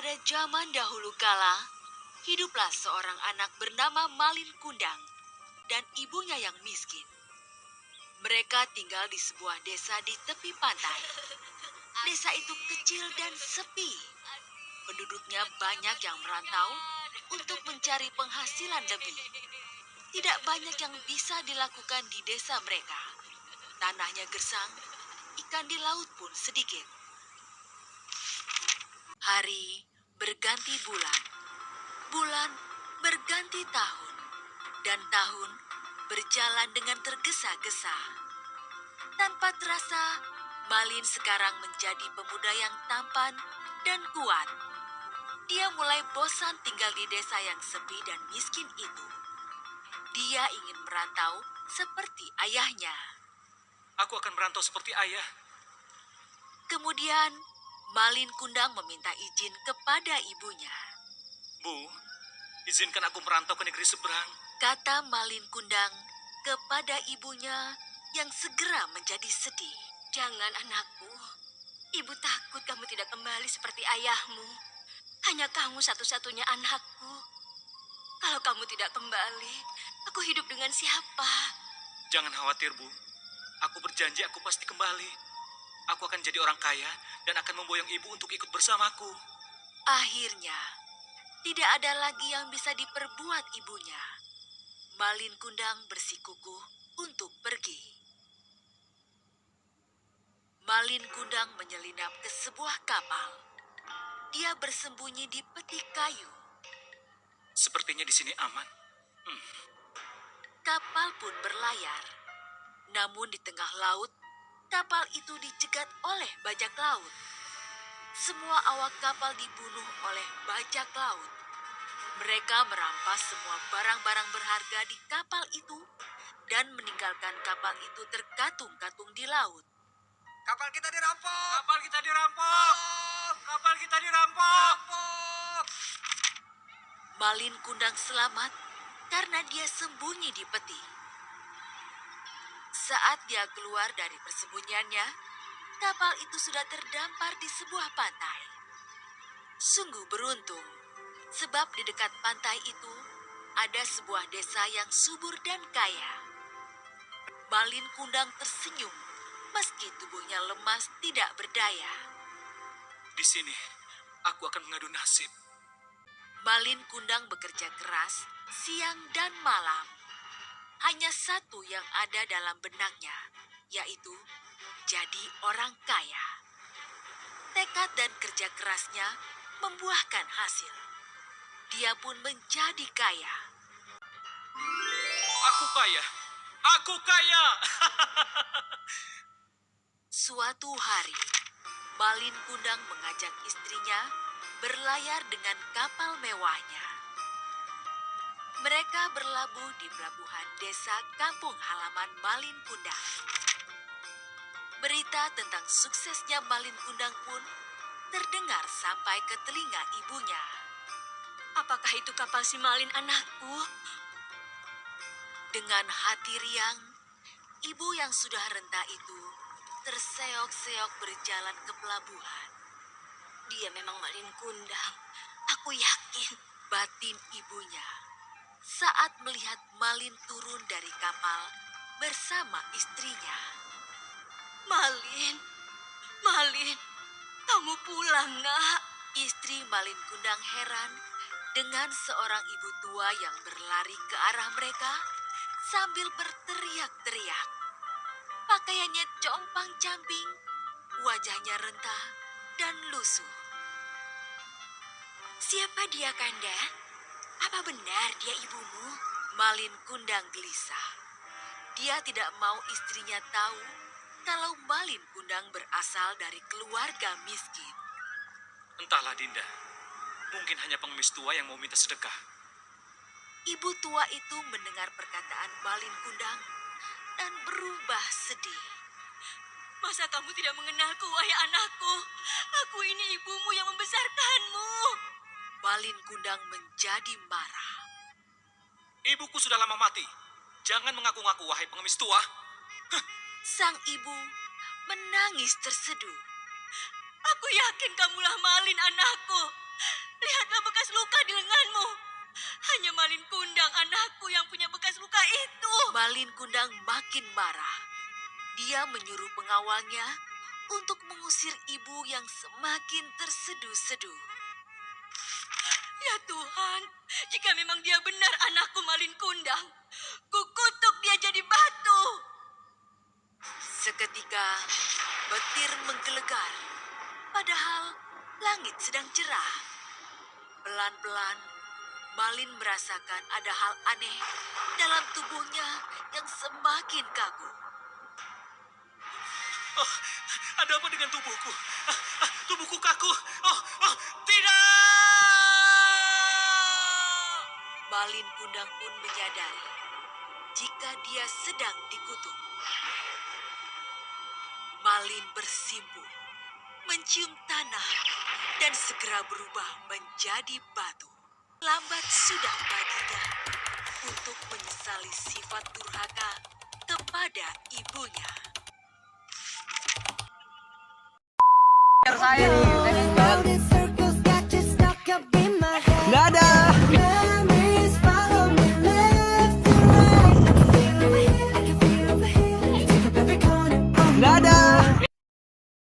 Pada zaman dahulu kala, hiduplah seorang anak bernama Malin Kundang dan ibunya yang miskin. Mereka tinggal di sebuah desa di tepi pantai. Desa itu kecil dan sepi. Penduduknya banyak yang merantau untuk mencari penghasilan lebih. Tidak banyak yang bisa dilakukan di desa mereka. Tanahnya gersang, ikan di laut pun sedikit. Hari berganti bulan, bulan berganti tahun, dan tahun berjalan dengan tergesa-gesa. Tanpa terasa, Malin sekarang menjadi pemuda yang tampan dan kuat. Dia mulai bosan tinggal di desa yang sepi dan miskin itu. Dia ingin merantau seperti ayahnya. Aku akan merantau seperti ayah. Kemudian, Malin Kundang meminta izin kepada ibunya. Bu, izinkan aku merantau ke negeri seberang. Kata Malin Kundang kepada ibunya yang segera menjadi sedih. Jangan anakku. Ibu takut kamu tidak kembali seperti ayahmu. Hanya kamu satu-satunya anakku. Kalau kamu tidak kembali, aku hidup dengan siapa? Jangan khawatir, Bu. Aku berjanji aku pasti kembali. Aku akan jadi orang kaya dan akan memboyong ibu untuk ikut bersamaku. Akhirnya, tidak ada lagi yang bisa diperbuat ibunya. Malin Kundang bersikukuh untuk pergi. Malin Kundang menyelinap ke sebuah kapal. Dia bersembunyi di peti kayu. Sepertinya di sini aman. Kapal pun berlayar. Namun di tengah laut, kapal itu dicegat oleh bajak laut. Semua awak kapal dibunuh oleh bajak laut. Mereka merampas semua barang-barang berharga di kapal itu dan meninggalkan kapal itu terkatung-katung di laut. Kapal kita dirampok! Kapal kita dirampok! Kapal kita dirampok! Malin Kundang selamat karena dia sembunyi di peti. Saat dia keluar dari persembunyiannya, kapal itu sudah terdampar di sebuah pantai. Sungguh beruntung, sebab di dekat pantai itu ada sebuah desa yang subur dan kaya. Malin Kundang tersenyum meski tubuhnya lemas tidak berdaya. Di sini, aku akan mengadu nasib. Malin Kundang bekerja keras siang dan malam. Hanya satu yang ada dalam benaknya, yaitu jadi orang kaya. Tekad dan kerja kerasnya membuahkan hasil. Dia pun menjadi kaya. Aku kaya! Aku kaya! Suatu hari, Malin Kundang mengajak istrinya berlayar dengan kapal mewahnya. Mereka berlabuh di pelabuhan desa kampung halaman Malin Kundang. Berita tentang suksesnya Malin Kundang pun terdengar sampai ke telinga ibunya. Apakah itu kapal si Malin anakku? Dengan hati riang, ibu yang sudah renta itu terseok-seok berjalan ke pelabuhan. Dia memang Malin Kundang. Aku yakin. Batin ibunya saat melihat Malin turun dari kapal bersama istrinya. Malin, Malin, kamu pulang, Nak. Istri Malin Kundang heran dengan seorang ibu tua yang berlari ke arah mereka sambil berteriak-teriak. Pakaiannya compang-camping, wajahnya rentah dan lusuh. Siapa dia, Kanda? Apa benar dia ibumu? Malin Kundang gelisah. Dia tidak mau istrinya tahu kalau Malin Kundang berasal dari keluarga miskin. Entahlah, Dinda. Mungkin hanya pengemis tua yang mau minta sedekah. Ibu tua itu mendengar perkataan Malin Kundang dan berubah sedih. Masa kamu tidak mengenalku, wahai anakku? Aku ini ibumu yang membesarkanmu. Malin Kundang menjadi marah. Ibuku sudah lama mati. Jangan mengaku-ngaku, wahai pengemis tua. Sang ibu menangis terseduh. Aku yakin kamulah Malin, anakku. luka di lenganmu. Hanya Malin Kundang anakku yang punya bekas luka itu. Malin Kundang makin marah. Dia menyuruh pengawalnya untuk mengusir ibu yang semakin terseduh-seduh. Ya Tuhan, jika memang dia benar anakku Malin Kundang, kukutuk dia jadi batu. Seketika, petir menggelegar. Padahal langit sedang cerah. Pelan-pelan, Malin merasakan ada hal aneh dalam tubuhnya yang semakin kaku. Oh, ada apa dengan tubuhku? Tubuhku kaku. Oh, tidak! Malin Kundang pun menyadari jika dia sedang dikutuk. Malin bersimpuh, mencium tanah, dan segera berubah menjadi batu. Lambat sudah baginya untuk menyesali sifat durhaka kepada ibunya. Saya nih.